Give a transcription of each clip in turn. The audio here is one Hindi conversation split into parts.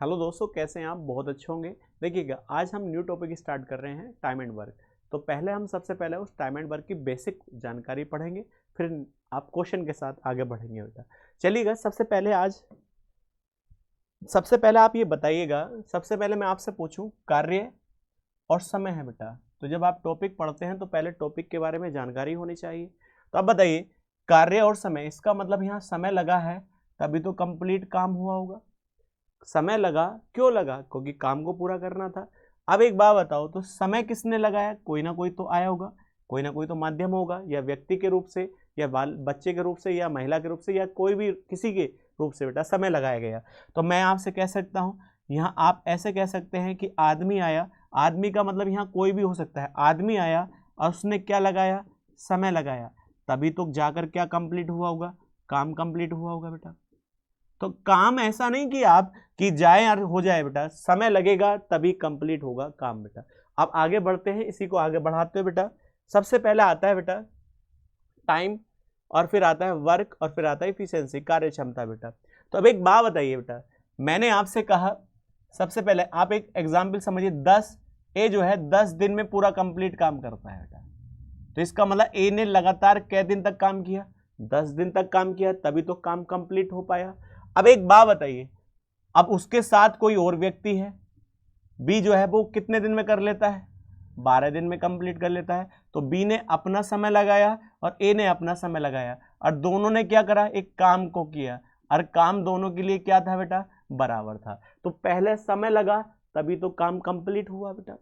हेलो दोस्तों, कैसे हैं आप? बहुत अच्छे होंगे। देखिएगा, आज हम न्यू टॉपिक स्टार्ट कर रहे हैं, टाइम एंड वर्क। तो पहले हम सबसे पहले उस टाइम एंड वर्क की बेसिक जानकारी पढ़ेंगे, फिर आप क्वेश्चन के साथ आगे बढ़ेंगे बेटा। चलिएगा, सबसे पहले आप ये बताइएगा। सबसे पहले मैं आपसे पूछूं, कार्य और समय है बेटा। तो जब आप टॉपिक पढ़ते हैं तो पहले टॉपिक के बारे में जानकारी होनी चाहिए। तो आप बताइए, कार्य और समय, इसका मतलब यहाँ समय लगा है तभी तो कंप्लीट काम हुआ होगा। समय लगा, क्यों लगा? क्योंकि काम को पूरा करना था। अब एक बात बताओ, तो समय किसने लगाया? कोई ना कोई तो आया होगा, कोई ना कोई तो माध्यम होगा, या व्यक्ति के रूप से, या बाल बच्चे के रूप से, या महिला के रूप से, या कोई भी किसी के रूप से बेटा समय लगाया गया। तो मैं आपसे कह सकता हूं, यहाँ आप ऐसे कह सकते हैं कि आदमी आया। आदमी का मतलब यहाँ कोई भी हो सकता है। आदमी आया और उसने क्या लगाया? समय लगाया, तभी तो जाकर क्या कंप्लीट हुआ होगा? काम कंप्लीट हुआ होगा बेटा। तो काम ऐसा नहीं कि आप कि जाए और हो जाए बेटा, समय लगेगा तभी कंप्लीट होगा काम बेटा। अब आगे बढ़ते हैं, इसी को आगे बढ़ाते हैं बेटा। सबसे पहले आता है बेटा टाइम, और फिर आता है वर्क, और फिर आता है इफिशियंसी, कार्य क्षमता बेटा। तो अब एक बात बताइए बेटा, मैंने आपसे कहा सबसे पहले आप एक एग्जाम्पल समझिए। 10 ए जो है 10 दिन में पूरा कंप्लीट काम करता है बेटा। तो इसका मतलब ए ने लगातार कै दिन तक काम किया? 10 दिन तक काम किया, तभी तो काम कंप्लीट हो पाया। अब एक बात बताइए, अब उसके साथ कोई और व्यक्ति है, बी जो है वो कितने दिन में कर लेता है? 12 दिन में कंप्लीट कर लेता है। तो बी ने अपना समय लगाया और ए ने अपना समय लगाया, और दोनों ने क्या करा? एक काम को किया, और काम दोनों के लिए क्या था बेटा? बराबर था। तो पहले समय लगा तभी तो काम कंप्लीट हुआ बेटा।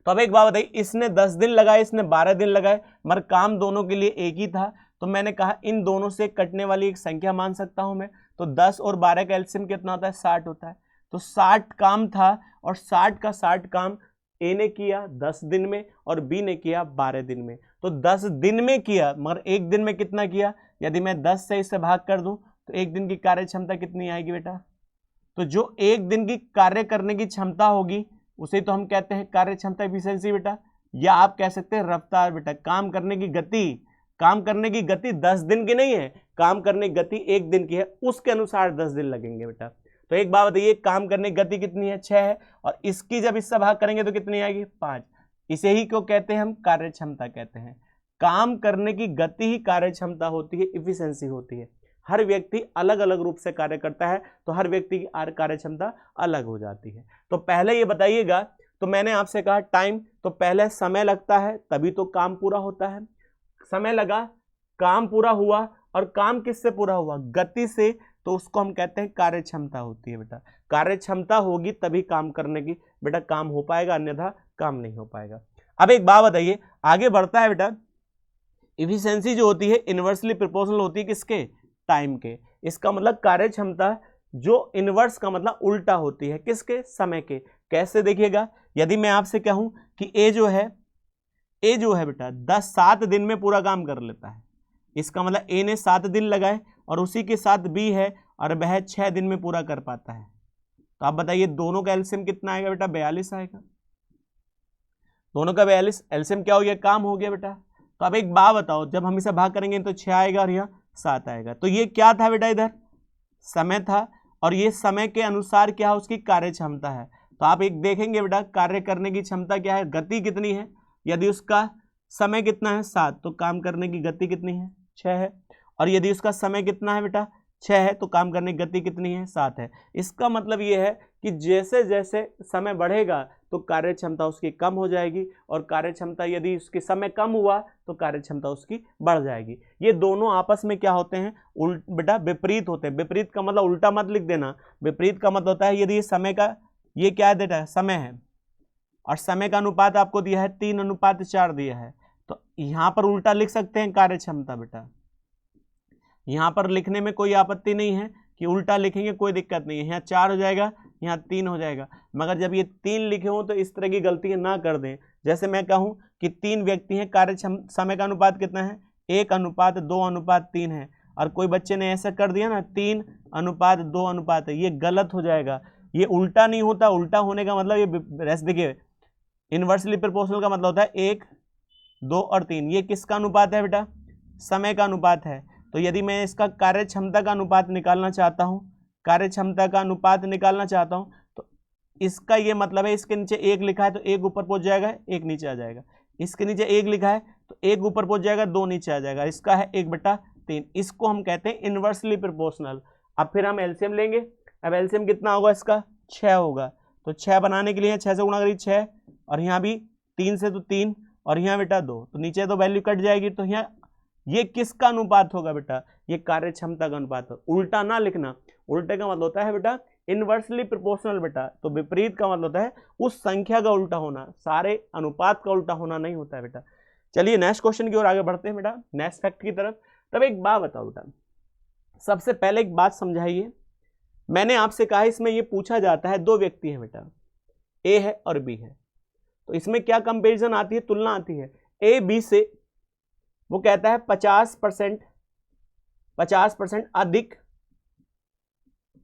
तो अब एक बात बताइए, इसने 10 दिन लगाए, इसने 12 दिन लगाए, मगर काम दोनों के लिए एक ही था। तो मैंने कहा इन दोनों से कटने वाली एक संख्या मान सकता हूं मैं। तो 10 और 12 का एलसीएम कितना होता है? 60 होता है। तो 60 काम था, और 60 का 60 काम ए ने किया 10 दिन में और बी ने किया 12 दिन में। तो 10 दिन में किया, मगर एक दिन में कितना किया? यदि मैं 10 से इसे भाग कर दूं तो एक दिन की कार्य क्षमता कितनी आएगी बेटा? तो जो एक दिन की कार्य करने की क्षमता होगी उसे तो हम कहते हैं कार्य क्षमता, एफिशिएंसी बेटा। या आप कह सकते हैं रफ्तार बेटा। काम करने की गति, काम करने की गति 10 दिन की नहीं है, काम करने की गति एक दिन की है, उसके अनुसार 10 दिन लगेंगे बेटा। तो एक बात बताइए, काम करने की गति कितनी है? 6 है, और इसकी जब इससे भाग करेंगे तो कितनी आएगी? 5। इसे ही क्यों कहते हैं? हम कार्य क्षमता कहते हैं। काम करने की गति ही कार्य क्षमता होती है, इफिशियंसी होती है। हर व्यक्ति अलग अलग रूप से कार्य करता है, तो हर व्यक्ति की कार्य क्षमता अलग हो जाती है। तो पहले ये बताइएगा, तो मैंने आपसे कहा टाइम, तो पहले समय लगता है तभी तो काम पूरा होता है। समय लगा, काम पूरा हुआ, और काम किससे पूरा हुआ? गति से। तो उसको हम कहते हैं कार्य क्षमता होती है बेटा। कार्य क्षमता होगी तभी काम करने की बेटा काम हो पाएगा, अन्यथा काम नहीं हो पाएगा। अब एक बात बताइए, आगे बढ़ता है बेटा। इफिशियंसी जो होती है इनवर्सली प्रोपोर्शनल होती है किसके? टाइम के। इसका मतलब कार्य क्षमता जो इनवर्स का मतलब उल्टा होती है किसके? समय के। कैसे? देखिएगा, यदि मैं आपसे कहूं कि ए जो है बेटा 7 दिन में पूरा काम कर लेता है, इसका मतलब ए ने 7 दिन लगाए, और उसी के साथ बी है और वह 6 दिन में पूरा कर पाता है। तो आप बताइए दोनों का एलसीएम कितना आएगा बेटा? 42 आएगा। दोनों का 42 एलसीएम क्या हो गया? काम हो गया बेटा। तो अब एक बात बताओ, जब हम इसे भाग करेंगे तो 6 आएगा और यहाँ 7 आएगा। तो ये क्या था बेटा? इधर समय था, और ये समय के अनुसार क्या है? उसकी कार्य क्षमता है। तो आप एक देखेंगे बेटा, कार्य करने की क्षमता क्या है? गति कितनी है? यदि उसका समय कितना है? 7, तो काम करने की गति कितनी है? 6 है। और यदि उसका समय कितना है बेटा? 6 है, तो काम करने की गति कितनी है? 7 है। इसका मतलब ये है कि जैसे जैसे समय बढ़ेगा तो कार्य क्षमता उसकी कम हो जाएगी, और कार्य क्षमता यदि उसके समय कम हुआ तो कार्य क्षमता उसकी बढ़ जाएगी। ये दोनों आपस में क्या होते हैं? बेटा विपरीत होते हैं। विपरीत का मतलब उल्टा मत लिख देना। विपरीत का मतलब होता है यदि समय का ये क्या है बेटा? समय है, और समय का अनुपात आपको दिया है 3:4 दिया है, तो यहां पर उल्टा लिख सकते हैं कार्य क्षमता बेटा। यहां पर लिखने में कोई आपत्ति नहीं है कि उल्टा लिखेंगे, कोई दिक्कत नहीं है। यहाँ 4 हो जाएगा, यहाँ 3 हो जाएगा। मगर जब ये 3 लिखे हो तो इस तरह की गलतियां ना कर दें। जैसे मैं कहूं कि 3 व्यक्ति हैं, कार्य समय का अनुपात कितना है? 1:2:3 है, और कोई बच्चे ने ऐसा कर दिया ना 3:2 है, ये गलत हो जाएगा। ये उल्टा नहीं होता। उल्टा होने का मतलब ये रेस्ट देखिए, इनवर्सली प्रोपोर्शनल का मतलब होता है 1, 2 और 3। ये किसका अनुपात है बेटा? समय का अनुपात है। तो यदि मैं इसका कार्य क्षमता का अनुपात निकालना चाहता हूं, कार्य क्षमता का अनुपात निकालना चाहता हूं तो इसका ये मतलब है इसके नीचे 1 लिखा है तो 1 ऊपर पहुंच जाएगा, 1 नीचे आ जाएगा। इसके नीचे 1 लिखा है तो 1 ऊपर पहुंच जाएगा, 2 नीचे आ जाएगा। इसका है 1/3। इसको हम कहते हैं इनवर्सली प्रोपोर्शनल। अब फिर हम एलसीएम लेंगे। अब एलसीएम कितना होगा इसका? 6 होगा। तो 6 बनाने के लिए 6 से गुणा करिए 6, और यहाँ भी 3 से तो 3, और यहाँ बेटा 2, तो नीचे तो वैल्यू कट जाएगी। तो यहाँ ये किसका अनुपात होगा बेटा? ये कार्य क्षमता का अनुपात होगा। उल्टा ना लिखना, उल्टे का मतलब होता है बेटा इनवर्सली प्रोपोर्शनल बेटा, तो विपरीत का मतलब होता है उस संख्या का उल्टा होना, सारे अनुपात का उल्टा होना नहीं होता है बेटा। चलिए नेक्स्ट क्वेश्चन की ओर आगे बढ़ते हैं बेटा, नेक्स्ट फैक्ट की तरफ। तब एक बात बताओ बेटा, सबसे पहले एक बात समझाइए। मैंने आपसे कहा इसमें ये पूछा जाता है 2 व्यक्ति हैं बेटा, ए है और बी है, तो इसमें क्या कंपैरिजन आती है? तुलना आती है। ए बी से वो कहता है 50%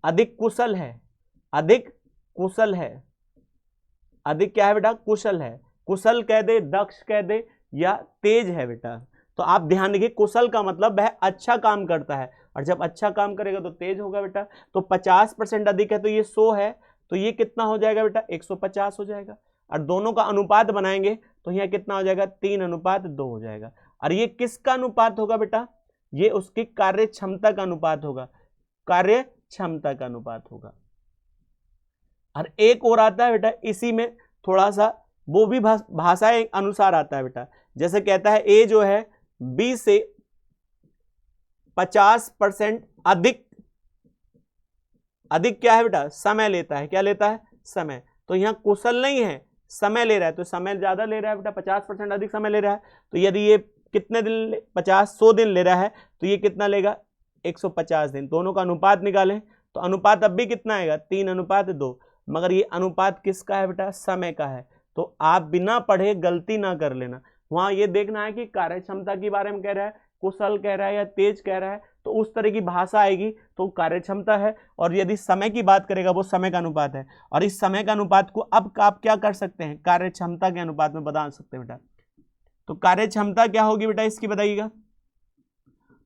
अधिक कुशल है। अधिक कुशल है, अधिक क्या है बेटा? कुशल है। कुशल कह दे, दक्ष कह दे, या तेज है बेटा। तो आप ध्यान रखिए, कुशल का मतलब वह अच्छा काम करता है, और जब अच्छा काम करेगा तो तेज होगा बेटा। तो 50% अधिक है तो ये 100 है, तो ये कितना हो जाएगा बेटा? 150 हो जाएगा। और दोनों का अनुपात बनाएंगे तो यहाँ कितना हो जाएगा? 3:2 हो जाएगा। और ये किसका अनुपात होगा बेटा? ये उसकी कार्य क्षमता का अनुपात होगा, कार्य क्षमता का अनुपात होगा। और एक और आता है बेटा, इसी में थोड़ा सा वो भी भाषा अनुसार आता है बेटा। जैसे कहता है ए जो है बी से 50% अधिक क्या है बेटा? समय लेता है। क्या लेता है? समय। तो यहाँ कुशल नहीं है, समय ले रहा है, तो समय ज्यादा ले रहा है बेटा, 50% अधिक समय ले रहा है। तो यदि ये कितने दिन 100 दिन ले रहा है तो ये कितना लेगा? 150 दिन। दोनों का अनुपात निकालें तो अनुपात अब भी कितना आएगा? 3:2। मगर ये अनुपात किसका है बेटा? समय का है। तो आप बिना पढ़े गलती ना कर लेना। वहां ये देखना है कि कार्य क्षमता के बारे में कह रहा है, कुशल कह रहा है या तेज कह रहा है, तो उस तरह की भाषा आएगी तो कार्य क्षमता है। और यदि समय की बात करेगा वो समय का अनुपात है। और इस समय का अनुपात को अब आप क्या कर सकते हैं? कार्य क्षमता के अनुपात में बता सकते हैं बेटा। तो कार्य क्षमता क्या होगी बेटा इसकी बताइएगा?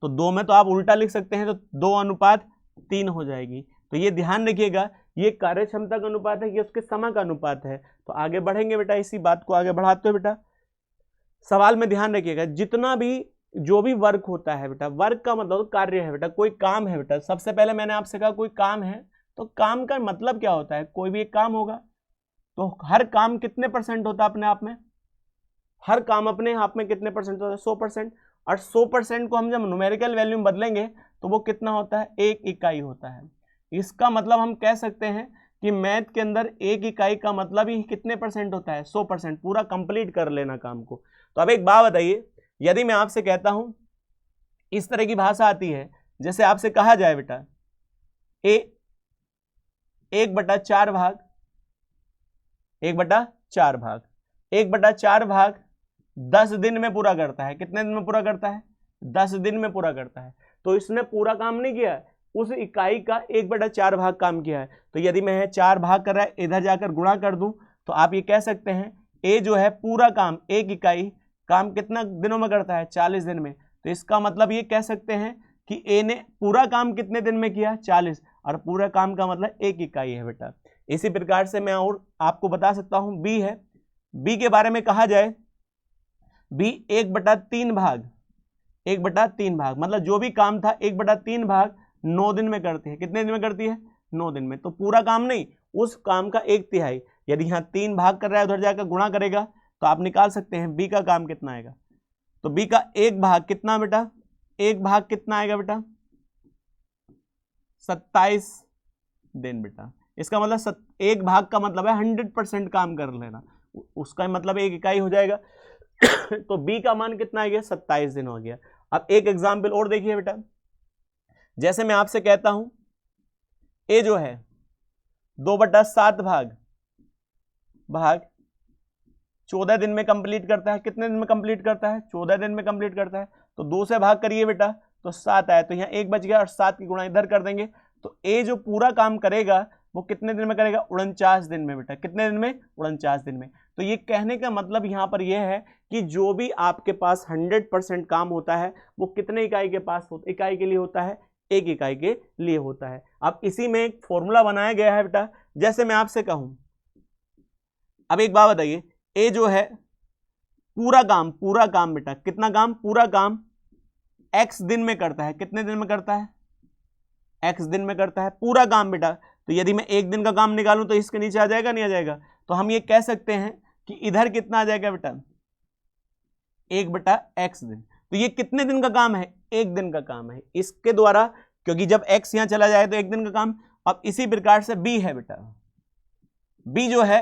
तो 2 में तो आप उल्टा लिख सकते हैं, तो 2:3 हो जाएगी। तो ये ध्यान रखिएगा, ये कार्य क्षमता का अनुपात है, ये उसके समय का अनुपात है। तो आगे बढ़ेंगे बेटा, इसी बात को आगे बढ़ाते हो बेटा। सवाल में ध्यान रखिएगा, जितना भी जो भी वर्क होता है बेटा, वर्क का मतलब कार्य है बेटा, कोई काम है बेटा। सबसे पहले मैंने आपसे कहा कोई काम है, तो काम का मतलब क्या होता है? कोई भी एक काम होगा, तो हर काम कितने % होता है अपने आप में? हर काम अपने आप में कितने % होता है? 100%। और 100% को हम जब न्यूमेरिकल वैल्यू में बदलेंगे तो वो कितना होता है? 1 इकाई होता है। इसका मतलब हम कह सकते हैं कि मैथ के अंदर 1 इकाई का मतलब ही कितने % होता है? 100%। पूरा कंप्लीट कर लेना काम को। तो अब एक बात बताइए, यदि मैं आपसे कहता हूं इस तरह की भाषा आती है, जैसे आपसे कहा जाए बेटा ए 1/4 भाग 1/4 भाग 10 दिन में पूरा करता है। कितने दिन में पूरा करता है? 10 दिन में पूरा करता है। तो इसने पूरा काम नहीं किया है, उस इकाई का 1/4 भाग काम किया है। तो यदि मैं 4 भाग कर रहा है, इधर जाकर गुणा कर दूं, तो आप ये कह सकते हैं ए जो है पूरा काम, 1 इकाई काम कितना दिनों में करता है? 40 दिन में। तो इसका मतलब ये कह सकते हैं कि ए ने पूरा काम कितने दिन में किया? 40। और पूरा काम का मतलब 1 इकाई है बेटा। इसी प्रकार से मैं और आपको बता सकता हूं बी है, बी के बारे में कहा जाए, बी 1/3 भाग 1/3 भाग मतलब जो भी काम था 1/3 भाग 9 दिन में करती है। कितने दिन में करती है? 9 दिन में। तो पूरा काम नहीं, उस काम का 1/3। यदि यहाँ 3 भाग कर रहा है, उधर जाकर गुणा करेगा तो आप निकाल सकते हैं बी का काम कितना आएगा। तो बी का 1 भाग कितना बेटा? 1 भाग कितना आएगा बेटा? 27 दिन बेटा। इसका मतलब 1 भाग का मतलब है 100% काम कर लेना, उसका मतलब 1 इकाई हो जाएगा। तो बी का मान कितना आ गया? 27 दिन हो गया। अब एक एग्जाम्पल और देखिए बेटा, जैसे मैं आपसे कहता हूं ए जो है 2/7 भाग 14 दिन में कंप्लीट करता है। कितने दिन में कंप्लीट करता है? 14 दिन में कंप्लीट करता है। तो 2 से भाग करिए बेटा तो 7 आया, तो यहाँ 1 बच गया और 7 की गुणा इधर कर देंगे। तो ए जो पूरा काम करेगा वो कितने दिन में करेगा? 49 दिन में बेटा। कितने दिन में? 49 दिन में। तो ये कहने का मतलब यहाँ पर यह है कि जो भी आपके पास 100% काम होता है वो कितने इकाई के पास इकाई के लिए होता है? एक इकाई के लिए होता है। अब इसी में एक फॉर्मूला बनाया गया है बेटा, जैसे मैं आपसे कहूं, अब एक बात बताइए, ए जो है पूरा काम बेटा, कितना काम, पूरा काम एक्स दिन में करता है, कितने दिन में करता है, एक्स दिन में करता है पूरा काम बेटा। तो यदि मैं एक दिन का काम निकालूं तो इसके नीचे आ जाएगा, नहीं आ जाएगा? तो हम ये कह सकते हैं कि इधर कितना आ जाएगा बेटा, 1/x दिन। तो ये कितने दिन का काम है, एक दिन का काम है इसके द्वारा, क्योंकि जब x यहां चला जाए तो एक दिन का काम। अब इसी प्रकार से b है बेटा, b जो है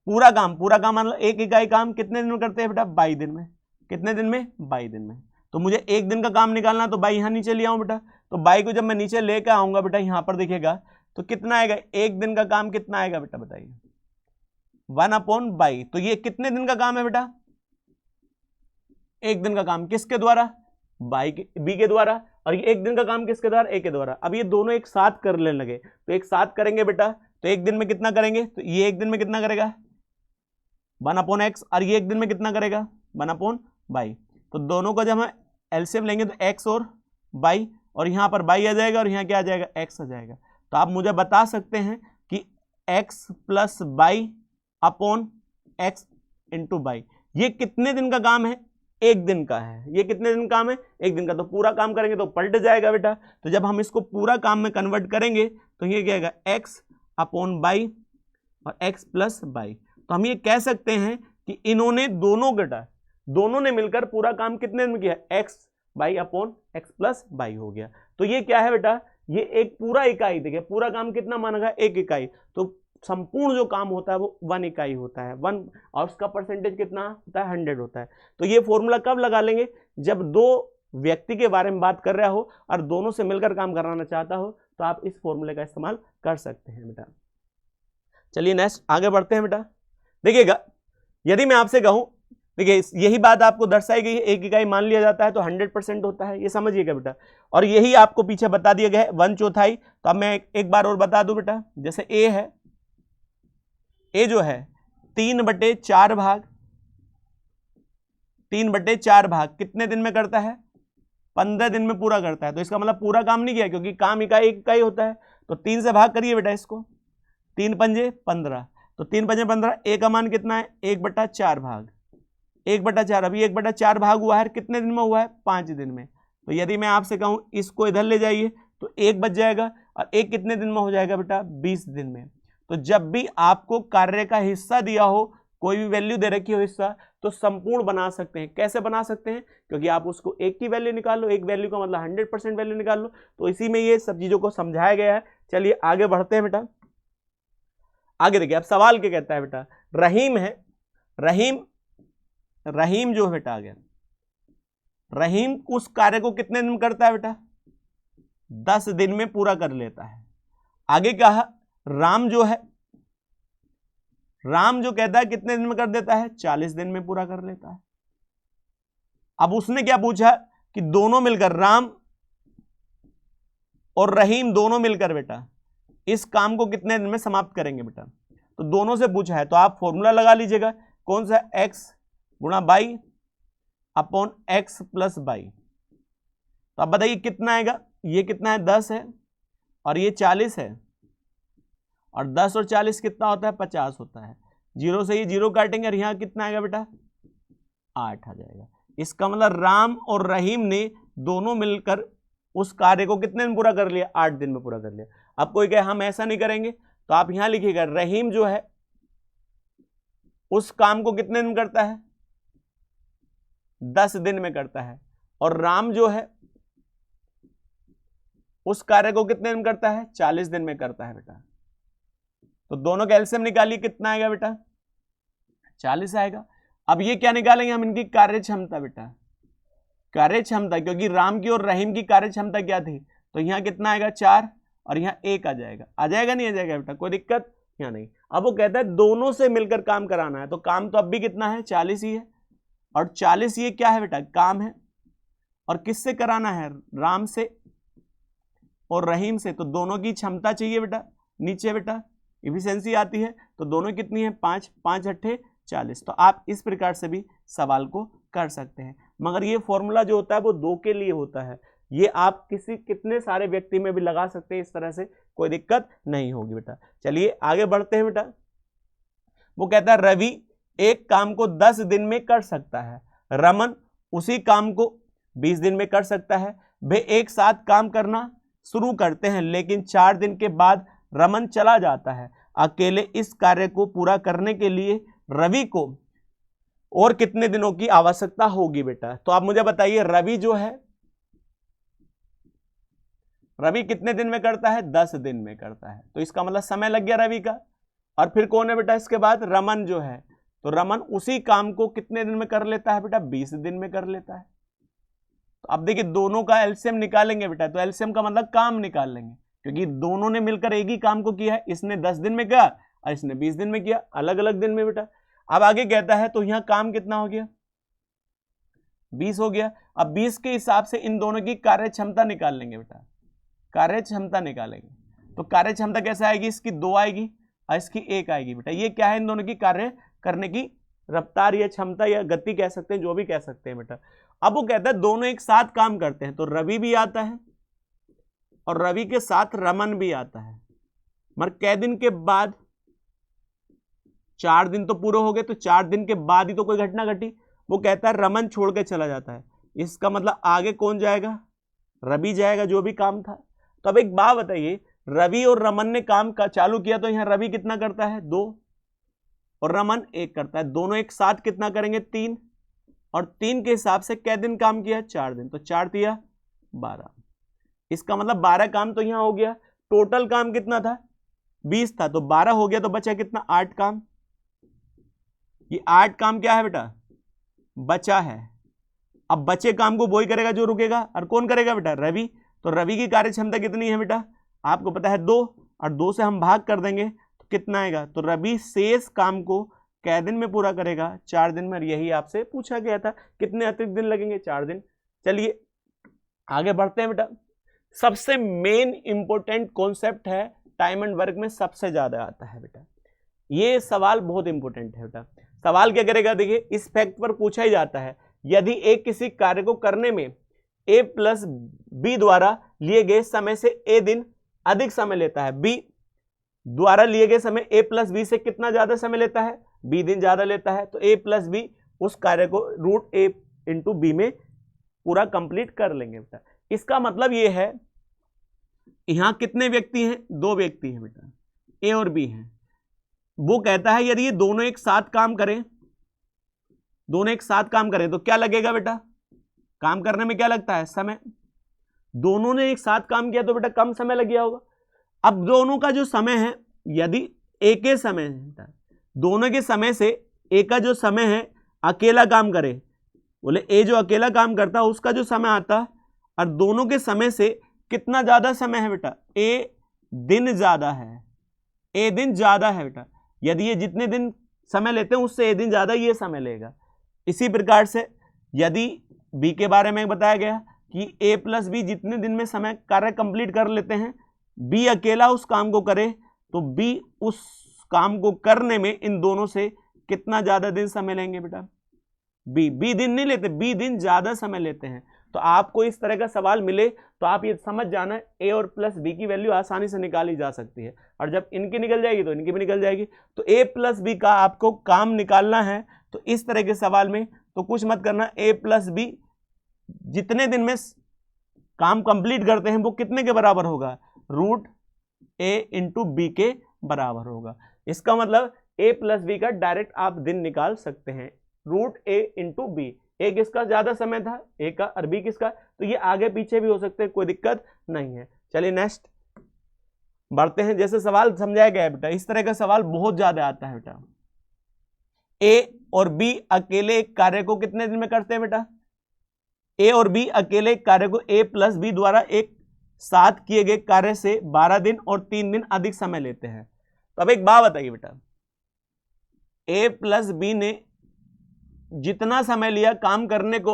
पूरा काम मतलब एक इकाई काम कितने दिन में करते हैं बेटा, 22 दिन में। कितने दिन में, 22 दिन में। तो मुझे एक दिन का काम निकालना, तो 22 यहां नीचे ले आऊं बेटा। तो 22 को जब मैं नीचे लेकर आऊंगा बेटा, यहां पर देखिएगा तो कितना आएगा, एक दिन का काम कितना आएगा बेटा बताइए, 1/22। तो ये कितने दिन का काम है बेटा, एक दिन का काम, किसके द्वारा, बी के द्वारा। और ये एक दिन का काम किसके द्वारा, ए के द्वारा। अब ये दोनों एक साथ कर लेने लगे, तो एक साथ करेंगे बेटा, तो एक दिन में कितना करेंगे, तो ये एक दिन में कितना करेगा, 1/x, और ये एक दिन में कितना करेगा, 1/22। तो दोनों को जब हम एलसीएम लेंगे तो x और y, और यहां पर y आ जाएगा और यहां क्या आ जाएगा, x आ जाएगा। तो आप मुझे बता सकते हैं कि x + y/x × y ये कितने दिन का काम है, एक दिन का है। ये कितने दिन काम है, एक दिन का। तो पूरा काम करेंगे तो पलट जाएगा बेटा। तो जब हम इसको पूरा काम में कन्वर्ट करेंगे तो ये क्या आएगा, x/y और x + y। तो हम ये कह सकते हैं कि इन्होंने दोनों ने मिलकर पूरा काम कितने दिन में किया, x/y/x + y हो गया। तो ये क्या है बेटा, ये एक पूरा इकाई, देखिए पूरा काम कितना माना गया, एक इकाई। तो संपूर्ण जो काम होता है वो 1 इकाई होता है, 1, और उसका परसेंटेज कितना होता है, 100 होता है। तो ये फॉर्मूला कब लगा लेंगे, जब दो व्यक्ति के बारे में बात कर रहा हो और दोनों से मिलकर काम कराना चाहता हो, तो आप इस फॉर्मूले का इस्तेमाल कर सकते हैं बेटा। चलिए नेक्स्ट आगे बढ़ते हैं बेटा। देखिएगा, यदि मैं आपसे कहूं, देखिए यही बात आपको दर्शाई गई है, एक इकाई मान लिया जाता है तो 100% होता है, ये समझिएगा बेटा। और यही आपको पीछे बता दिया गया है 1/4। तो अब मैं एक बार और बता दूं बेटा, जैसे ए है, ए जो है 3/4 भाग, 3/4 भाग कितने दिन में करता है, 15 दिन में पूरा करता है। तो इसका मतलब पूरा काम नहीं किया, क्योंकि काम इकाई एक इकाई होता है। तो 3 से भाग करिए बेटा इसको, 3 पंजे 15। तो 3 पंजे 15, ए का मान कितना है, 1/4 भाग, 1/4। अभी 1/4 भाग हुआ है, कितने दिन में हुआ है, 5 दिन में। तो यदि मैं आपसे कहूं इसको इधर ले जाइए तो 1 बच जाएगा, और 1 कितने दिन में हो जाएगा बेटा, 20 दिन में। तो जब भी आपको कार्य का हिस्सा दिया हो, कोई भी वैल्यू दे रखी हो हिस्सा, तो संपूर्ण बना सकते हैं। कैसे बना सकते हैं, क्योंकि आप उसको एक की वैल्यू निकाल लो, एक वैल्यू का मतलब 100% वैल्यू निकाल लो। तो इसी में ये सब चीजों को समझाया गया है। चलिए आगे बढ़ते हैं बेटा। आगे देखिए, अब सवाल क्या कहता है बेटा, रहीम है, रहीम जो है बेटा, आ गया, रहीम उस कार्य को कितने दिन में करता है बेटा, 10 दिन में पूरा कर लेता है। आगे क्या है, राम जो कहता है कितने दिन में कर देता है, 40 दिन में पूरा कर लेता है। अब उसने क्या पूछा कि दोनों मिलकर, राम और रहीम दोनों मिलकर बेटा इस काम को कितने दिन में समाप्त करेंगे बेटा। तो दोनों से पूछा है, तो आप फॉर्मूला लगा लीजिएगा, कौन सा, x × y/x + y। तो अब बताइए कितना आएगा, ये कितना है, 10 है, और ये 40 है, और 10 और 40 कितना होता है, 50 होता है। 0 से ये 0 काटेंगे, और यहां कितना आएगा बेटा, 8 आ जाएगा। इसका मतलब राम और रहीम ने दोनों मिलकर उस कार्य को कितने दिन पूरा कर लिया, 8 दिन में पूरा कर लिया। अब कोई कहे हम ऐसा नहीं करेंगे, तो आप यहां लिखिएगा, रहीम जो है उस काम को कितने दिन करता है, 10 दिन में करता है, और राम जो है उस कार्य को कितने दिन करता है, 40 दिन में करता है बेटा। तो दोनों का एलसीएम निकालिए, कितना आएगा बेटा, 40 आएगा। अब ये क्या निकालेंगे हम, इनकी कार्य क्षमता बेटा, कार्य क्षमता, क्योंकि राम की और रहीम की कार्य क्षमता क्या थी। तो यहां कितना आएगा, 4, और यहां 1 आ जाएगा। आ जाएगा नहीं आ जाएगा बेटा, कोई दिक्कत यहाँ नहीं। अब वो कहता है दोनों से मिलकर काम कराना है, तो काम तो अब भी कितना है, 40 ही है, और 40 ये क्या है बेटा, काम है, और किससे कराना है, राम से और रहीम से। तो दोनों की क्षमता चाहिए बेटा, नीचे बेटा इफिशिएंसी आती है, तो दोनों कितनी है, 5, 5 × 8 40। तो आप इस प्रकार से भी सवाल को कर सकते हैं, मगर ये फॉर्मूला जो होता है वो 2 के लिए होता है। ये आप कितने सारे व्यक्ति में भी लगा सकते हैं, इस तरह से कोई दिक्कत नहीं होगी बेटा। चलिए आगे बढ़ते हैं बेटा। वो कहता है रवि एक काम को 10 दिन में कर सकता है, रमन उसी काम को 20 दिन में कर सकता है। वे एक साथ काम करना शुरू करते हैं, लेकिन 4 दिन के बाद रमन चला जाता है। अकेले इस कार्य को पूरा करने के लिए रवि को और कितने दिनों की आवश्यकता होगी बेटा? तो आप मुझे बताइए, रवि जो है, रवि कितने दिन में करता है? 10 दिन में करता है, तो इसका मतलब समय लग गया रवि का। और फिर कौन है बेटा इसके बाद? रमन जो है, तो रमन उसी काम को कितने दिन में कर लेता है बेटा? 20 दिन में कर लेता है। तो अब देखिए दोनों का एलसीएम निकालेंगे बेटा, तो एलसीएम का मतलब काम निकाल लेंगे, क्योंकि दोनों ने मिलकर एक ही काम को किया है। इसने 10 दिन में किया और इसने 20 दिन में किया, अलग अलग दिन में बेटा। अब आगे कहता है तो यहां काम कितना हो गया? 20 हो गया। अब 20 के हिसाब से इन दोनों की कार्य क्षमता निकाल लेंगे बेटा, कार्य क्षमता निकालेंगे। तो कार्य क्षमता कैसे आएगी? इसकी 2 आएगी और इसकी 1 आएगी बेटा। ये क्या है? इन दोनों की कार्य करने की रफ्तार या क्षमता या गति कह सकते हैं, जो भी कह सकते हैं बेटा। अब वो कहता है दोनों एक साथ काम करते हैं, तो रवि भी आता है और रवि के साथ रमन भी आता है। मगर कै दिन के बाद? 4 दिन तो पूरे हो गए, तो 4 दिन के बाद ही तो कोई घटना घटी। वो कहता है रमन छोड़ के चला जाता है, इसका मतलब आगे कौन जाएगा? रवि जाएगा, जो भी काम था। तो अब एक बात बताइए, रवि और रमन ने काम का चालू किया, तो यहां रवि कितना करता है? 2 और रमन 1 करता है। दोनों एक साथ कितना करेंगे? 3, और 3 के हिसाब से कै दिन काम किया? 4 दिन, तो 4 तिया 12। इसका मतलब 12 काम तो यहां हो गया। टोटल काम कितना था? 20 था, तो 12 हो गया, तो बचा कितना? 8 काम। ये 8 काम क्या है बेटा? बचा है। अब बचे काम को वही करेगा जो रुकेगा, और कौन करेगा बेटा? रवि। तो रवि की कार्य क्षमता कितनी है बेटा? आपको पता है 2, और 2 से हम भाग कर देंगे तो कितना आएगा? तो रवि शेष काम को कै दिन में पूरा करेगा? 4 दिन में। यही आपसे पूछा गया था, कितने अतिरिक्त दिन लगेंगे? 4 दिन। चलिए आगे बढ़ते हैं बेटा। सबसे मेन इंपॉर्टेंट कॉन्सेप्ट है, टाइम एंड वर्क में सबसे ज्यादा आता है बेटा। ये सवाल बहुत इंपॉर्टेंट है बेटा। सवाल क्या करेगा? देखिए इस फैक्ट पर पूछा ही जाता है, यदि एक किसी कार्य को करने में a प्लस बी द्वारा लिए गए समय से a दिन अधिक समय लेता है, b द्वारा लिए गए समय a प्लस बी से कितना ज्यादा समय लेता है? b दिन ज्यादा लेता है। तो a प्लस बी उस कार्य को रूट a इंटू बी में पूरा कंप्लीट कर लेंगे बेटा। इसका मतलब ये है, यहां कितने व्यक्ति हैं? 2 व्यक्ति हैं बेटा, a और b हैं। वो कहता है यदि ये दोनों एक साथ काम करें, दोनों एक साथ काम करें तो क्या लगेगा बेटा? काम करने में क्या लगता है? समय। दोनों ने एक साथ काम किया तो बेटा कम समय लग गया होगा। अब दोनों का जो समय है, यदि एक ही समय है, दोनों के समय से एक का जो समय है अकेला काम करे, बोले ए जो अकेला काम करता है उसका जो समय आता है, और दोनों के समय से कितना ज्यादा समय है बेटा? ए दिन ज्यादा है, ए दिन ज्यादा है बेटा। यदि ये जितने दिन समय लेते हैं उससे ए दिन ज्यादा ये समय लेगा। इसी प्रकार से यदि बी के बारे में बताया गया कि a प्लस बी जितने दिन में समय कार्य कंप्लीट कर लेते हैं, बी अकेला उस काम को करे, तो बी उस काम को करने में इन दोनों से कितना ज्यादा दिन समय लेंगे बेटा? बी दिन नहीं लेते, बी दिन ज्यादा समय लेते हैं। तो आपको इस तरह का सवाल मिले तो आप ये समझ जाना a और प्लस बी की वैल्यू आसानी से निकाली जा सकती है, और जब इनकी निकल जाएगी तो इनकी भी निकल जाएगी। तो a प्लस बी का आपको काम निकालना है, तो इस तरह के सवाल में तो कुछ मत करना, a प्लस बी जितने दिन में काम कंप्लीट करते हैं वो कितने के बराबर होगा? रूट a इंटू बी के बराबर होगा। इसका मतलब a प्लस बी का डायरेक्ट आप दिन निकाल सकते हैं, रूट a इंटू बी। ए किसका ज्यादा समय था? ए का, और बी किसका? तो ये आगे पीछे भी हो सकते हैं, कोई दिक्कत नहीं है। चलिए नेक्स्ट बढ़ते हैं। जैसे सवाल समझाया गया है बेटा, इस तरह का सवाल बहुत ज्यादा आता है बेटा। ए और बी अकेले एक कार्य को कितने दिन में करते हैं बेटा? ए और बी अकेले एक कार्य को ए प्लस बी द्वारा एक साथ किए गए कार्य से 12 दिन और 3 दिन अधिक समय लेते हैं। तो अब एक बात बताइए बेटा, ए प्लस बी ने जितना समय लिया काम करने को,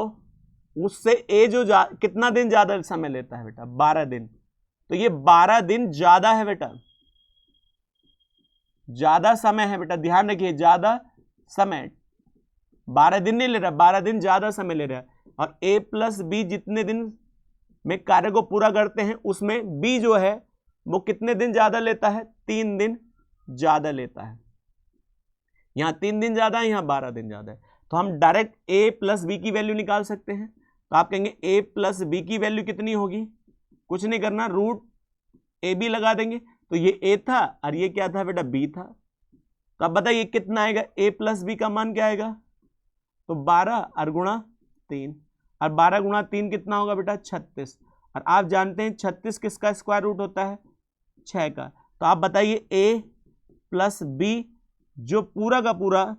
उससे ए जो कितना दिन ज्यादा समय लेता है बेटा? 12 दिन। तो ये 12 दिन ज्यादा है बेटा, ज्यादा समय है बेटा, ध्यान रखिए, ज्यादा समय। 12 दिन नहीं ले रहा, 12 दिन ज्यादा समय ले रहा है। और a प्लस बी जितने दिन में कार्य को पूरा करते हैं उसमें बी जो है वो कितने दिन ज्यादा लेता है, 3 दिन ज्यादा लेता है। यहां 3 दिन ज्यादा है, यहां 12 दिन ज्यादा है, तो हम डायरेक्ट ए प्लस बी की वैल्यू निकाल सकते हैं। तो आप कहेंगे ए प्लस बी की वैल्यू कितनी होगी, कुछ नहीं करना, रूट ए बी लगा देंगे। तो ये ए था और ये क्या था बेटा, बी था। तो अब बताइए कितना आएगा, ए प्लस बी का मान क्या आएगा, तो 12 और गुणा 3, और 12 गुणा 3 कितना होगा बेटा, 36। और आप जानते हैं 36 किसका स्क्वायर रूट होता है, 6 का। तो आप बताइए ए प्लस बी जो पूरा का पूरा,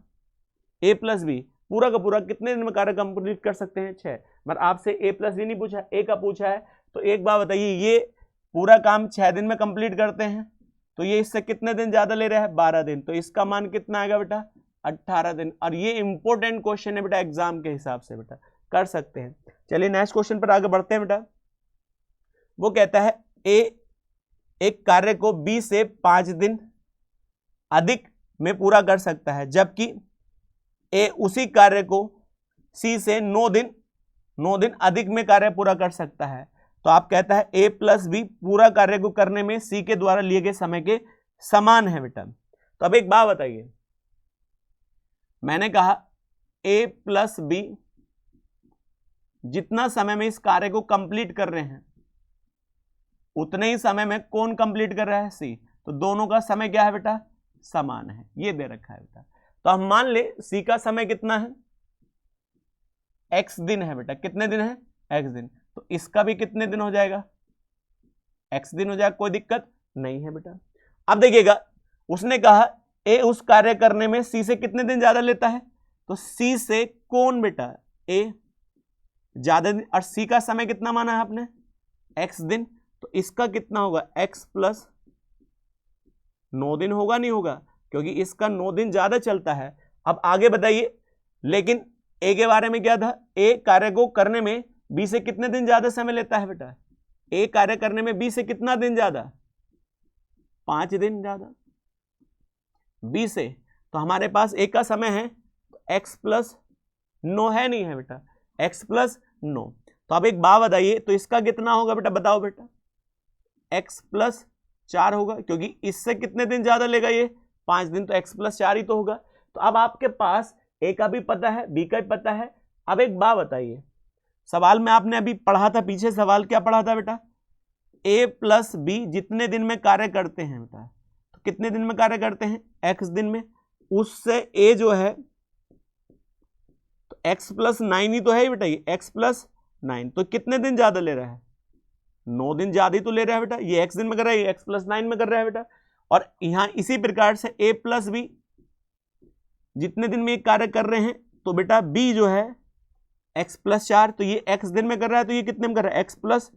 ए प्लस बी पूरा का पूरा कितने दिन में कार्य कंप्लीट कर सकते हैं, 6। मगर आपसे ए प्लस बी नहीं पूछा, ए का पूछा है। तो एक बात बताइए, ये पूरा काम 6 दिन में कंप्लीट करते हैं, तो ये इससे कितने दिन ज्यादा ले रहा है, 12 दिन। तो इसका मान कितना आएगा बेटा, 18 दिन। और ये इंपॉर्टेंट क्वेश्चन है बेटा, एग्जाम के हिसाब से बेटा कर सकते हैं। चलिए नेक्स्ट क्वेश्चन पर आगे बढ़ते हैं बेटा। वो कहता है ए एक कार्य को बी से 5 दिन अधिक में पूरा कर सकता है, जबकि ए उसी कार्य को सी से 9 दिन अधिक में कार्य पूरा कर सकता है। तो आप कहता है ए प्लस बी पूरा कार्य को करने में सी के द्वारा लिए गए समय के समान है बेटा। तो अब एक बात बताइए, मैंने कहा ए प्लस बी जितना समय में इस कार्य को कंप्लीट कर रहे हैं उतने ही समय में कौन कंप्लीट कर रहा है, सी। तो दोनों का समय क्या है बेटा, समान है, ये दे रखा है बेटा। तो हम मान ले सी का समय कितना है, एक्स दिन है बेटा, कितने दिन है, एक्स दिन। तो इसका भी कितने दिन हो जाएगा, एक्स दिन हो जाएगा, कोई दिक्कत नहीं है बेटा। अब देखिएगा उसने कहा ए उस कार्य करने में सी से कितने दिन ज्यादा लेता है, तो सी से कौन बेटा, ए ज्यादा दिन, और सी का समय कितना माना है आपने, एक्स दिन। तो इसका कितना होगा, एक्स प्लस 9 दिन होगा, नहीं होगा, क्योंकि इसका 9 दिन ज्यादा चलता है। अब आगे बताइए, लेकिन ए के बारे में क्या था, ए कार्य को करने में बी से कितने दिन ज्यादा समय लेता है बेटा, ए कार्य करने में बी से कितना दिन ज्यादा, 5 दिन ज्यादा बी से। तो हमारे पास ए का समय है एक्स प्लस 9 है, नहीं है बेटा, एक्स प्लस 9। तो अब एक बात बताइए, तो इसका कितना होगा बेटा, बताओ बेटा, एक्स प्लस 4 होगा, क्योंकि इससे कितने दिन ज्यादा लेगा ये, 5 दिन, तो एक्स प्लस 4 ही तो होगा। तो अब आपके पास ए का भी पता है, बी का भी पता है। अब एक बात बताइए, सवाल में आपने अभी पढ़ा था, पीछे सवाल क्या पढ़ा था बेटा, ए प्लस बी जितने दिन में कार्य करते हैं बेटा, तो कितने दिन में कार्य करते हैं, एक्स दिन में। उससे ए जो है तो एक्स प्लस 9 ही तो है बेटा, ये एक्स प्लस 9, तो कितने दिन ज्यादा ले रहा है, 9 दिन ज्यादा ही तो ले रहा है बेटा। ये एक्स दिन में कर रहा है, ये एक्स प्लस 9 में कर रहा है बेटा। और यहां इसी प्रकार से ए प्लस बी जितने दिन में एक कार्य कर रहे हैं, तो बेटा बी जो है एक्स प्लस 4, तो ये एक्स दिन में कर रहा है, तो ये कितने में कर रहा है, एक्स प्लस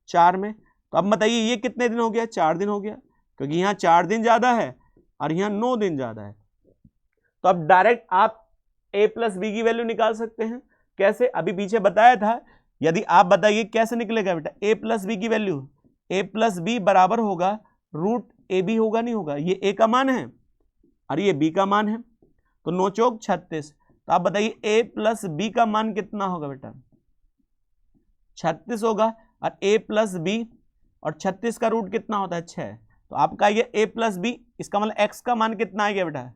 4 में। तो अब बताइए ये कितने दिन हो गया, 4 दिन हो गया, क्योंकि यहाँ 4 दिन ज्यादा है और यहाँ 9 दिन ज्यादा है। तो अब डायरेक्ट आप ए प्लस बी की वैल्यू निकाल सकते हैं। कैसे, अभी पीछे बताया था। यदि आप बताइए कैसे निकलेगा बेटा, ए प्लस बी की वैल्यू, ए प्लस बी बराबर होगा रूट ए बी, होगा नहीं होगा, ये ए का मान है और ये बी का मान है, तो 9 चौक 36। तो आप बताइए ए प्लस बी का मान कितना होगा बेटा, 36 होगा। और ए प्लस बी और 36 का रूट कितना होता है, 6। तो आपका ये ए प्लस बी, इसका मतलब एक्स का मान कितना आ गया बेटा,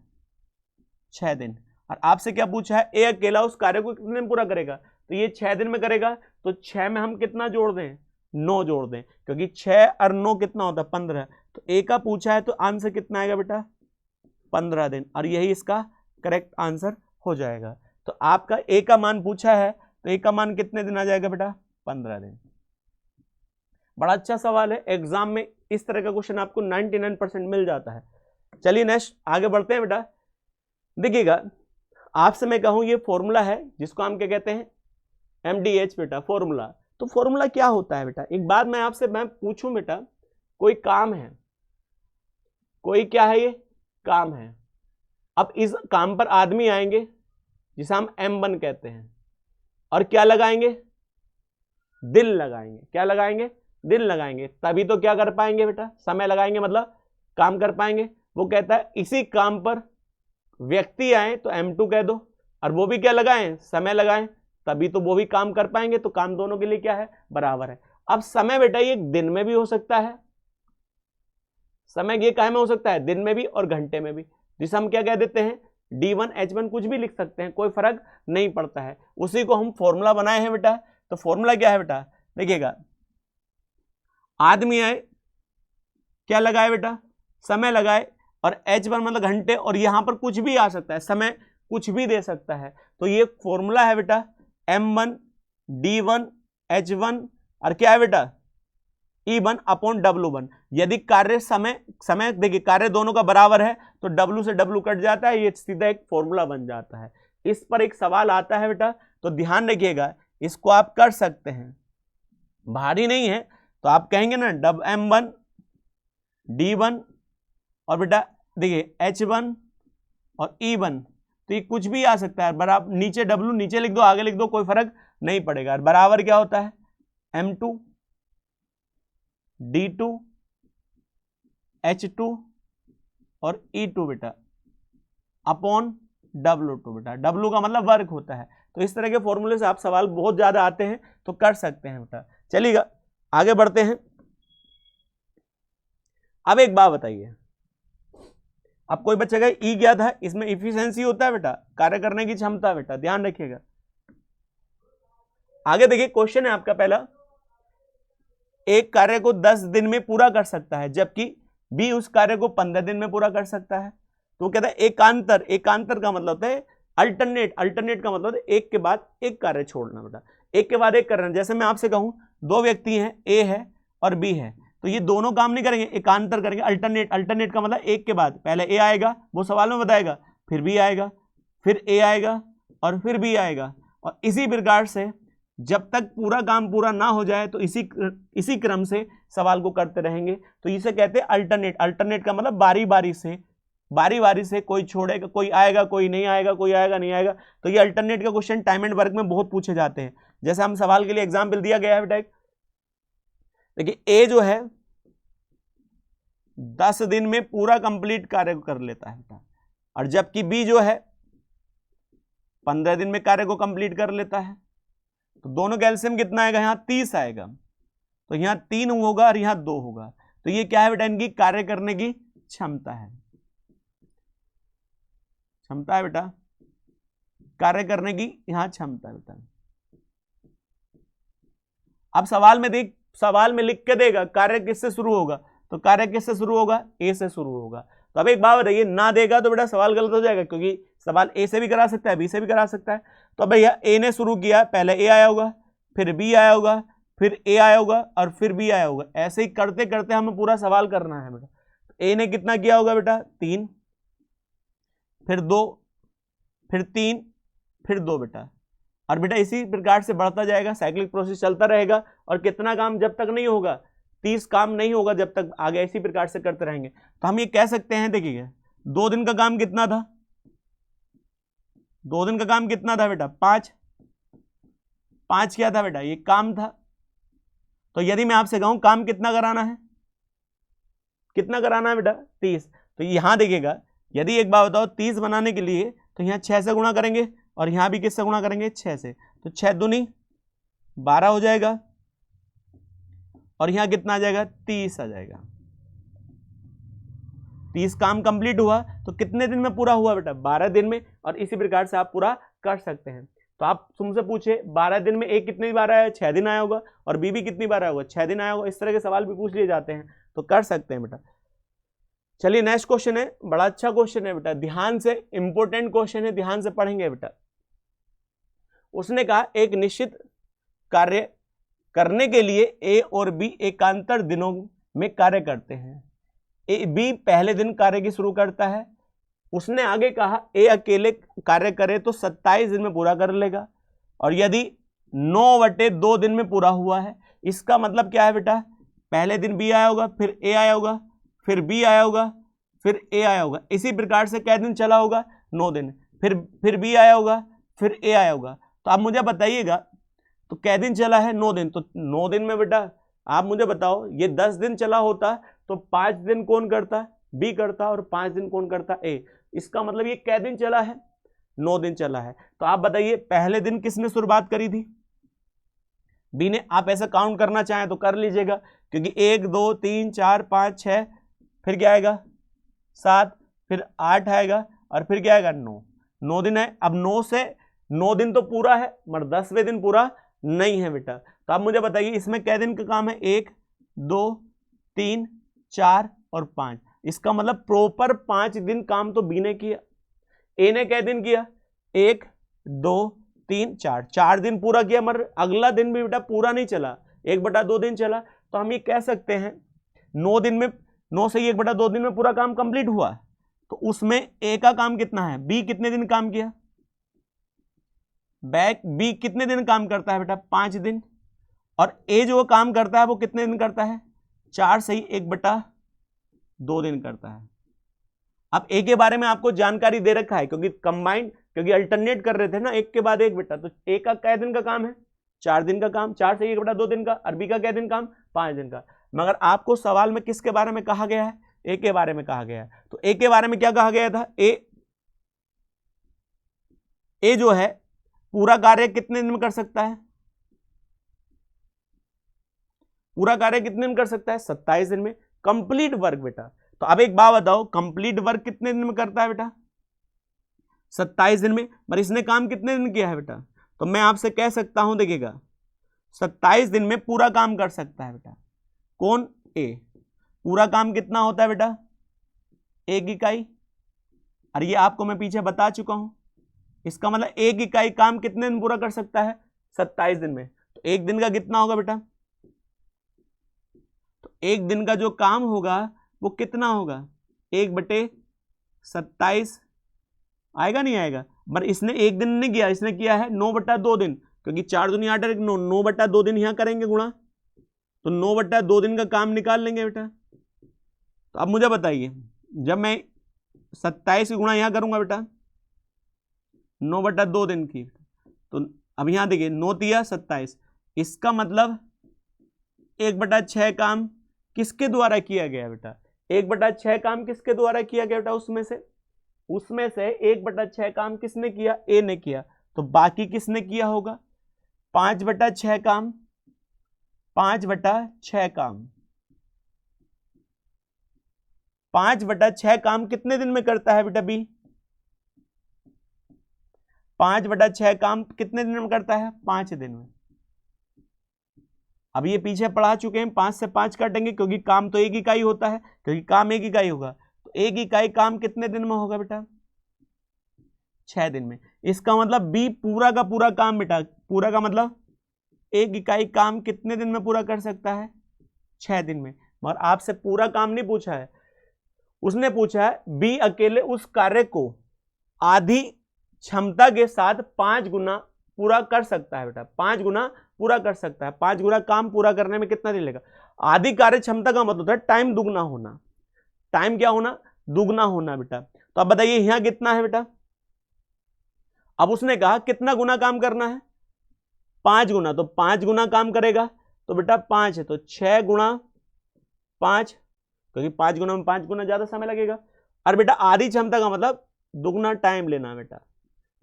6 दिन। और आपसे क्या पूछा है, ए अकेला उस कार्य को कितने में पूरा करेगा, तो ये 6 दिन में करेगा। तो 6 में हम कितना जोड़ दें, 9 जोड़ दें, क्योंकि 6 और 9 कितना होता है, 15। तो ए का पूछा है तो आंसर कितना आएगा बेटा, 15 दिन, और यही इसका करेक्ट आंसर हो जाएगा। तो आपका ए का मान पूछा है, तो ए का मान कितने दिन आ जाएगा बेटा, 15 दिन। बड़ा अच्छा सवाल है, एग्जाम में इस तरह का क्वेश्चन आपको 99% मिल जाता है। चलिए नेक्स्ट आगे बढ़ते हैं बेटा। देखिएगा आपसे मैं कहूं ये फॉर्मूला है जिसको हम क्या कहते हैं, MDH बेटा, फॉर्मूला। तो फॉर्मूला क्या होता है बेटा, एक बात मैं आपसे पूछूं बेटा, कोई काम है, कोई क्या है, ये काम है। अब इस काम पर आदमी आएंगे जिसे हम M1 कहते हैं, और क्या लगाएंगे, दिल लगाएंगे। क्या लगाएंगे, दिल लगाएंगे, तभी तो क्या कर पाएंगे बेटा, समय लगाएंगे, मतलब काम कर पाएंगे। वो कहता है इसी काम पर व्यक्ति आए तो M2 कह दो, और वो भी क्या लगाएं, समय लगाएं, तभी तो वो भी काम कर पाएंगे। तो काम दोनों के लिए क्या है, बराबर है। अब समय बेटा ये दिन में भी हो सकता है, समय ये काहे में हो सकता है, दिन में भी और घंटे में भी, जिसे हम क्या कह देते हैं D1 H1 कुछ भी लिख सकते हैं, कोई फर्क नहीं पड़ता है। उसी को हम फॉर्मूला बनाए हैं बेटा। तो फॉर्मूला क्या है बेटा, देखिएगा आदमी आए, क्या लगाए बेटा, समय लगाए, और H1 मतलब घंटे, और यहां पर कुछ भी आ सकता है, समय कुछ भी दे सकता है। तो ये फॉर्मूला है बेटा M1 D1 H1 और क्या है बेटा E1 अपॉन W1। यदि कार्य समय देखिए कार्य दोनों का बराबर है तो W से W कट जाता है, ये सीधा एक फॉर्मूला बन जाता है। इस पर एक सवाल आता है बेटा, तो ध्यान रखिएगा, इसको आप कर सकते हैं, भारी नहीं है। तो आप कहेंगे ना M1 D1 और बेटा देखिए H1 और E1, तो ये कुछ भी आ सकता है, बराबर नीचे W नीचे लिख दो, आगे लिख दो, कोई फर्क नहीं पड़ेगा। बराबर क्या होता है M2 D2 H2 और E2 बेटा अपॉन W2 बेटा, W का मतलब वर्क होता है। तो इस तरह के फॉर्मूले से आप सवाल बहुत ज्यादा आते हैं तो कर सकते हैं बेटा। चलिएगा आगे बढ़ते हैं। अब एक बात बताइए, अब कोई बच्चा का ई क्या था, इसमें इफिशिएंसी होता है बेटा, कार्य करने की क्षमता बेटा, ध्यान रखिएगा। आगे देखिए क्वेश्चन है आपका पहला, एक कार्य को 10 दिन में पूरा कर सकता है जबकि बी उस कार्य को 15 दिन में पूरा कर सकता है। तो कहता है एकांतर, एकांतर का मतलब होता है अल्टरनेट, अल्टरनेट का मतलब है एक के बाद एक कार्य छोड़ना बेटा, एक के बाद एक करना। जैसे मैं आपसे कहूं दो व्यक्ति हैं, ए है और बी है, तो ये दोनों काम नहीं करेंगे, एकांतर करेंगे, अल्टरनेट। अल्टरनेट का मतलब एक के बाद पहले ए आएगा, वो सवाल में बताएगा, फिर बी आएगा, फिर ए आएगा और फिर बी आएगा, और इसी प्रकार से जब तक पूरा काम पूरा ना हो जाए तो इसी क्रम से सवाल को करते रहेंगे। तो इसे कहते हैं अल्टरनेट। अल्टरनेट का मतलब बारी बारी से कोई छोड़ेगा, कोई आएगा, कोई नहीं आएगा, कोई आएगा नहीं आएगा। तो ये अल्टरनेट का क्वेश्चन टाइम एंड वर्क में बहुत पूछे जाते हैं। जैसे हम सवाल के लिए एग्जाम्पल दिया गया है बेटा, देखिए ए जो है 10 दिन में पूरा कंप्लीट कार्य कर लेता है बेटा, और जबकि बी जो है 15 दिन में कार्य को कंप्लीट कर लेता है। तो दोनों का एलसीएम कितना आएगा, यहां 30 आएगा, तो यहां 3 होगा और यहां 2 होगा। तो ये क्या है बेटा, इनकी कार्य करने की क्षमता है, क्षमता है बेटा, कार्य करने की यहां क्षमता है बेटा। अब सवाल में देख, सवाल में लिख के देगा कार्य किससे शुरू होगा, तो कार्य किससे शुरू होगा, ए से शुरू होगा। तो अब एक बात बताइए, ना देगा तो बेटा सवाल गलत हो जाएगा, क्योंकि सवाल ए से भी करा सकता है, बी से भी करा सकता है। तो भैया ए ने शुरू किया, पहले ए आया होगा, फिर बी आया होगा, फिर ए आया होगा और फिर बी आया होगा। ऐसे ही करते करते हमें पूरा सवाल करना है बेटा। ए ने कितना किया होगा बेटा, 3, फिर 2, फिर 3, फिर 2 बेटा, और बेटा इसी प्रकार से बढ़ता जाएगा, साइक्लिक प्रोसेस चलता रहेगा। और कितना काम जब तक नहीं होगा, 30 काम नहीं होगा जब तक, आगे इसी प्रकार से करते रहेंगे। तो हम ये कह सकते हैं, देखिए 2 दिन का काम कितना था, 2 दिन का काम कितना था बेटा, 5 क्या था बेटा, ये काम था। तो यदि मैं आपसे कहूं काम कितना कराना है, कितना कराना है बेटा, 30। तो यहां देखिएगा, यदि एक बात बताओ 30 बनाने के लिए तो यहां 6 से गुणा करेंगे और यहां भी किससे गुणा करेंगे, 6 से। तो 6 दूनी 12 हो जाएगा और यहां कितना आ जाएगा, 30 आ जाएगा। 30 काम कंप्लीट हुआ तो कितने दिन में पूरा हुआ बेटा, 12 दिन में। और इसी प्रकार से आप पूरा कर सकते हैं। तो आप तुमसे पूछे 12 दिन में ए कितनी बार आया, 6 दिन आया होगा, और बी भी कितनी बार आया होगा, 6 दिन आया होगा। इस तरह के सवाल भी पूछ लिए जाते हैं, तो कर सकते हैं बेटा। चलिए नेक्स्ट क्वेश्चन है, बड़ा अच्छा क्वेश्चन है बेटा, ध्यान से, इंपॉर्टेंट क्वेश्चन है, ध्यान से पढ़ेंगे बेटा। उसने कहा एक निश्चित कार्य करने के लिए ए और बी एकांतर दिनों में कार्य करते हैं। ए बी पहले दिन कार्य की शुरू करता है। उसने आगे कहा ए अकेले कार्य करे तो 27 दिन में पूरा कर लेगा, और यदि 9/2 दिन में पूरा हुआ है। इसका मतलब क्या है बेटा, पहले दिन बी आया होगा, फिर ए आया होगा, फिर बी आया होगा, फिर ए आया होगा। इसी प्रकार से कै दिन चला होगा, 9 दिन, फिर बी आया होगा, फिर ए आया होगा। तो आप मुझे बताइएगा, तो कै दिन चला है, 9 दिन। तो 9 दिन में बेटा आप मुझे बताओ, ये 10 दिन चला होता तो 5 दिन कौन करता, बी करता, और 5 दिन कौन करता, ए। इसका मतलब ये कै दिन चला है, 9 दिन चला है। तो आप बताइए पहले दिन किसने शुरुआत करी थी, बी ने, आप ऐसा काउंट करना चाहें तो कर लीजिएगा, क्योंकि 1 2 3 4 5 6, फिर क्या आएगा 7, फिर 8 आएगा, और फिर क्या आएगा 9। 9 दिन है। अब 9 से 9 दिन तो पूरा है, मगर 10वें दिन पूरा नहीं है बेटा। तो आप मुझे बताइए इसमें कै दिन का काम है, 1 2 3 4 और 5। इसका मतलब प्रॉपर 5 दिन काम तो बी ने किया। ए ने कै दिन किया, 1 2 3 4, 4 दिन पूरा किया, मगर अगला दिन भी बेटा पूरा नहीं चला, 1/2 दिन चला। तो हम ये कह सकते हैं 9 दिन में, 9 से 1/2 दिन में पूरा काम कंप्लीट हुआ। तो उसमें ए का काम कितना है, बी कितने दिन काम किया, बी कितने दिन काम करता है बेटा, 5 दिन। और ए जो काम करता है वो कितने दिन करता है, 4 से ही 1/2 दिन करता है। अब ए के बारे में आपको जानकारी दे रखा है, क्योंकि कंबाइंड, क्योंकि अल्टरनेट कर रहे थे ना, एक के बाद एक बेटा। तो ए का कै दिन का काम है, 4 दिन का काम, 4 से 1/2 दिन का। और बी का कै दिन काम, 5 दिन का। मगर आपको सवाल में किसके बारे में कहा गया है, ए के बारे में कहा गया है। तो ए के बारे में क्या कहा गया था, ए जो है पूरा कार्य कितने दिन में कर सकता है, पूरा कार्य कितने दिन कर सकता है, 27 दिन में। कंप्लीट वर्क बेटा। तो अब एक बात बताओ, कंप्लीट वर्क कितने दिन में करता है बेटा, 27 दिन में। पर इसने काम कितने दिन किया है बेटा, तो मैं आपसे कह सकता हूं, देखिएगा 27 दिन में पूरा काम कर सकता है बेटा। कौन, ए। पूरा काम कितना होता है बेटा, 1 इकाई। और ये आपको मैं पीछे बता चुका हूं। इसका मतलब 1 इकाई काम कितने दिन पूरा कर सकता है, 27 दिन में। तो 1 दिन का कितना होगा बेटा, तो 1 दिन का जो काम होगा वो कितना होगा, 1/27 आएगा, नहीं आएगा। पर इसने 1 दिन नहीं किया, इसने किया है 9/2 दिन, क्योंकि 4 दूनी 8 9, 9/2 दिन यहां करेंगे गुणा, तो 9/2 दिन का काम निकाल लेंगे बेटा। तो अब मुझे बताइए, जब मैं 27 की गुणा यहां करूंगा बेटा 9/2 दिन की, तो अब यहां देखिए 9 तिया 27, इसका मतलब 1/6 काम किसके द्वारा किया गया बेटा, 1/6 काम किसके द्वारा किया गया बेटा, उसमें से 1/6 काम किसने किया, ए ने किया। तो बाकी किसने किया होगा, 5/6 काम, 5/6 काम, 5/6 काम कितने दिन में करता है बेटा बी, 5/6 काम कितने दिन में करता है, 5 दिन में। अब ये पीछे पढ़ा चुके हैं, 5 से 5 काटेंगे, क्योंकि काम तो 1 इकाई होता है, क्योंकि काम 1 इकाई होगा। तो 1 इकाई काम कितने दिन में होगा बेटा, 6 दिन में। इसका मतलब बी पूरा का पूरा काम बेटा, पूरा का मतलब 1 इकाई काम कितने दिन में पूरा कर सकता है, 6 दिन में। मगर आपसे पूरा काम नहीं पूछा है, उसने पूछा है बी अकेले उस कार्य को आधी क्षमता के साथ 5 गुना पूरा कर सकता है बेटा, 5 गुना पूरा कर सकता है। 5 गुना काम पूरा करने में कितना दिन लगेगा। आधी कार्य क्षमता का मतलब होता है टाइम दुगना होना, टाइम क्या होना, दुगना होना बेटा। तो अब बताइए यहां कितना है बेटा, अब उसने कहा कितना गुना काम करना है, 5 गुना। तो 5 गुना काम करेगा, तो बेटा 5 है, तो 6 गुणा 5, क्योंकि 5 गुना में 5 गुना ज्यादा समय लगेगा। और बेटा आधी क्षमता का मतलब दुगना टाइम लेना बेटा,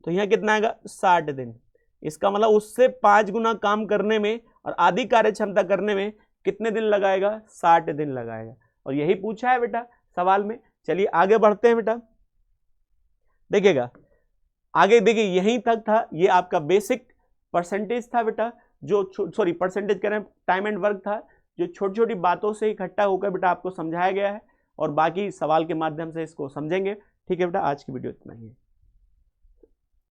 तो यहां कितना आएगा, 60 दिन। इसका मतलब उससे 5 गुना काम करने में और आधी कार्य क्षमता करने में कितने दिन लगाएगा, 60 दिन लगाएगा। और यही पूछा है बेटा सवाल में। चलिए आगे बढ़ते हैं बेटा, देखिएगा आगे, देखिए यहीं तक था, ये आपका बेसिक परसेंटेज था बेटा, जो सॉरी परसेंटेज कह रहे हैं, टाइम एंड वर्क था, जो छोटी छोटी बातों से इकट्ठा होकर बेटा आपको समझाया गया है, और बाकी सवाल के माध्यम से इसको समझेंगे। ठीक है बेटा, आज की वीडियो इतना ही है।